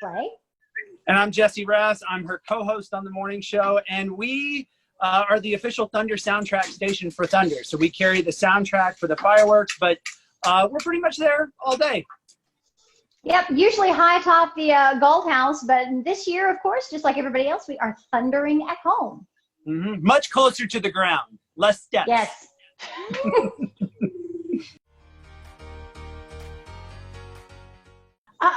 Clay. And I'm Jesse Rass. I'm her co-host on the morning show, and we are the official Thunder soundtrack station for Thunder. So we carry the soundtrack for the fireworks, but we're pretty much there all day. Yep, usually high atop the Gold House, but this year, of course, just like everybody else, we are thundering at home. Mm-hmm. Much closer to the ground, less steps. Yes.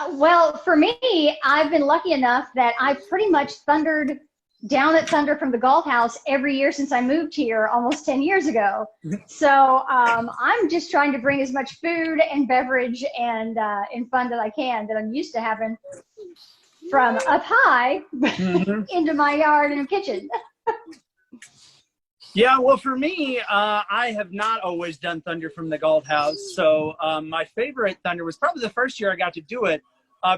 Well, for me, I've been lucky enough that I've pretty much thundered down at Thunder from the Gold House every year since I moved here almost 10 years ago. So I'm just trying to bring as much food and beverage and fun that I can that I'm used to having from up high into my yard and kitchen. Yeah, well, for me, I have not always done Thunder from the Gold House. So my favorite Thunder was probably the first year I got to do it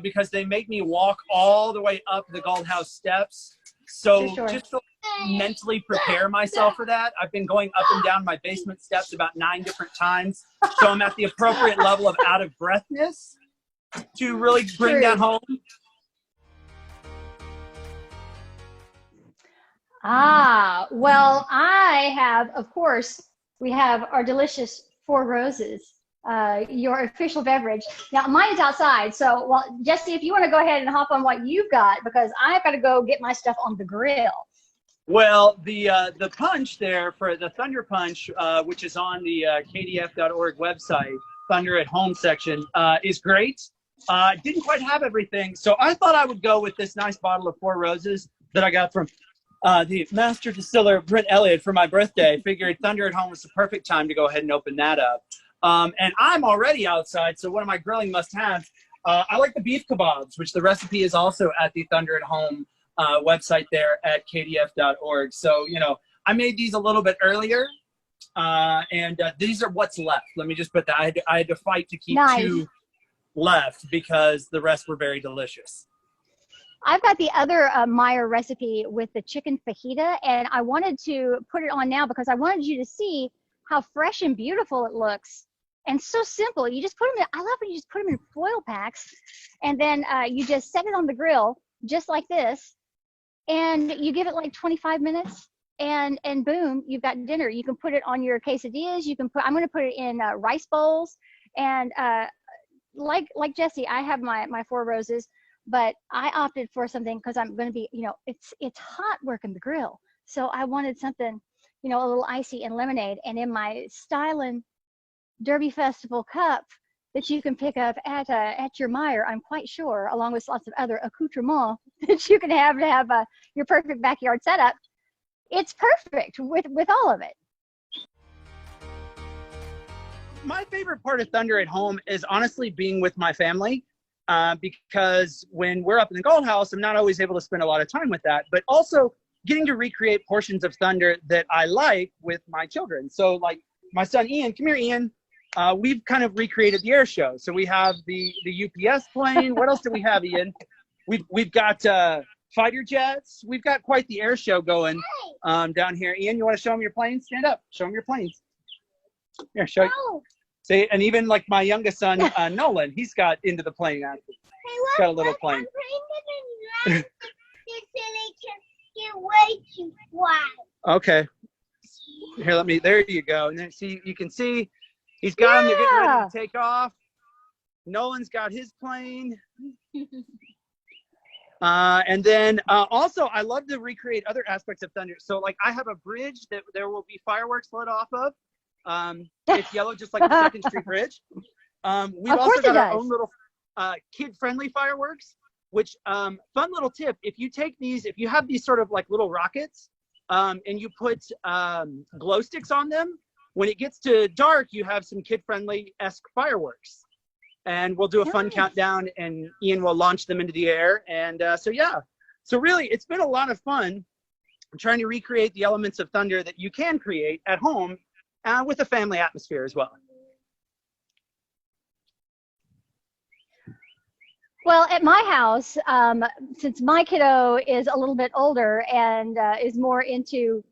because they make me walk all the way up the Gold House steps. So just to mentally prepare myself for that, I've been going up and down my basement steps about 9 different times. So I'm at the appropriate level of out of breathness to really bring that home. Well, I have, of course, we have our delicious Four Roses, your official beverage. Now, mine is outside, so, well, Jesse, if you want to go ahead and hop on what you've got, because I've got to go get my stuff on the grill. Well, the punch there for the Thunder Punch, which is on the KDF.org website, Thunder at Home section, is great. Didn't quite have everything, so I thought I would go with this nice bottle of Four Roses that I got from the master distiller Brent Elliott for my birthday. Figured Thunder at Home was the perfect time to go ahead and open that up. And I'm already outside, so one of my grilling must-haves, I like the beef kebabs, which the recipe is also at the Thunder at Home website there at kdf.org. So, you know, I made these a little bit earlier, and these are what's left. Let me just put that. I had to fight to keep 2 left because the rest were very delicious. I've got the other Meyer recipe with the chicken fajita, and I wanted to put it on now because I wanted you to see how fresh and beautiful it looks, and so simple. You just put them in, I love when you just put them in foil packs, and then you just set it on the grill just like this, and you give it like 25 minutes, and boom, you've got dinner. You can put it on your quesadillas. You can put, I'm going to put it in rice bowls, and like Jesse, I have my Four Roses. But I opted for something because I'm going to be, you know, it's hot working the grill. So I wanted something, you know, a little icy and lemonade. And in my Stylin' Derby Festival cup that you can pick up at your Meyer, I'm quite sure, along with lots of other accoutrements that you can have to have your perfect backyard setup. It's perfect with all of it. My favorite part of Thunder at Home is honestly being with my family. Because when we're up in the Gold House, I'm not always able to spend a lot of time with that, but also getting to recreate portions of Thunder that I like with my children. So like my son, Ian, come here, Ian. We've kind of recreated the air show. So we have the UPS plane. What else do we have, Ian? We've got fighter jets. We've got quite the air show going down here. Ian, you want to show them your planes? Stand up. Show them your planes. Here, show you. See, and even like my youngest son, Nolan, he's got into the plane. He's got a little plane. Okay. Here, there you go. And then see, you can see he's got them. They're getting ready to take off. Nolan's got his plane. And then also, I love to recreate other aspects of Thunder. So like I have a bridge that there will be fireworks lit off of. It's yellow, just like the 2nd Street Bridge. We've also got our own little kid-friendly fireworks, which, fun little tip, if you have these sort of like little rockets, and you put glow sticks on them, when it gets to dark, you have some kid-friendly-esque fireworks. And we'll do a fun countdown, and Ian will launch them into the air. And so, yeah. So really, it's been a lot of fun trying to recreate the elements of Thunder that you can create at home with a family atmosphere as well. Well, at my house, since my kiddo is a little bit older and is more into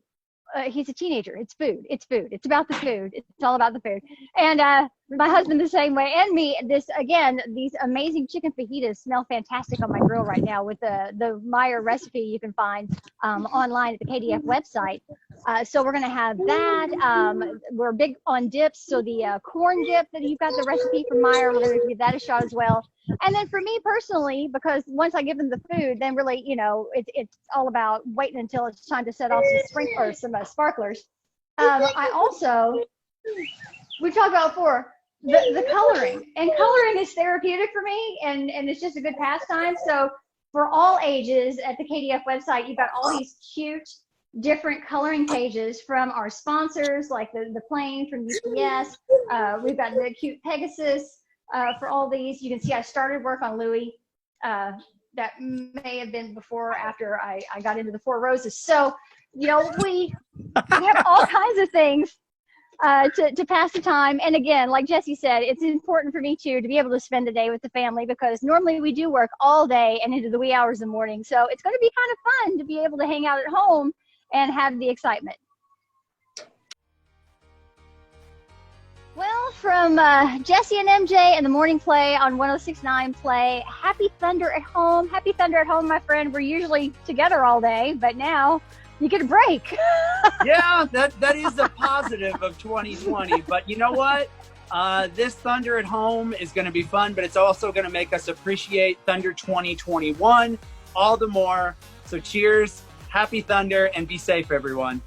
he's a teenager. It's food. It's food. It's about the food. It's all about the food. And my husband the same way, and me. These amazing chicken fajitas smell fantastic on my grill right now with the Meyer recipe you can find online at the KDF website. So we're gonna have that. We're big on dips, so the corn dip that you've got the recipe from Meyer, we're gonna give that a shot as well. And then for me personally, because once I give them the food, then really, it's all about waiting until it's time to set off some sparklers. I also, we talked about before, the coloring. And coloring is therapeutic for me, and it's just a good pastime. So for all ages at the KDF website, you've got all these cute, different coloring pages from our sponsors, like the plane from UPS. We've got the cute Pegasus. For all these, you can see I started work on Louis. That may have been before or after I got into the Four Roses. So, we have all kinds of things to pass the time. And again, like Jesse said, it's important for me too to be able to spend the day with the family, because normally we do work all day and into the wee hours of the morning. So it's going to be kind of fun to be able to hang out at home and have the excitement. Well, from Jesse and MJ and the Morning Play on 106.9 Play, happy Thunder at home. Happy Thunder at home, my friend. We're usually together all day, but now you get a break. Yeah, that is a positive of 2020. But you know what? This Thunder at home is going to be fun, but it's also going to make us appreciate Thunder 2021 all the more. So cheers, happy Thunder, and be safe, everyone.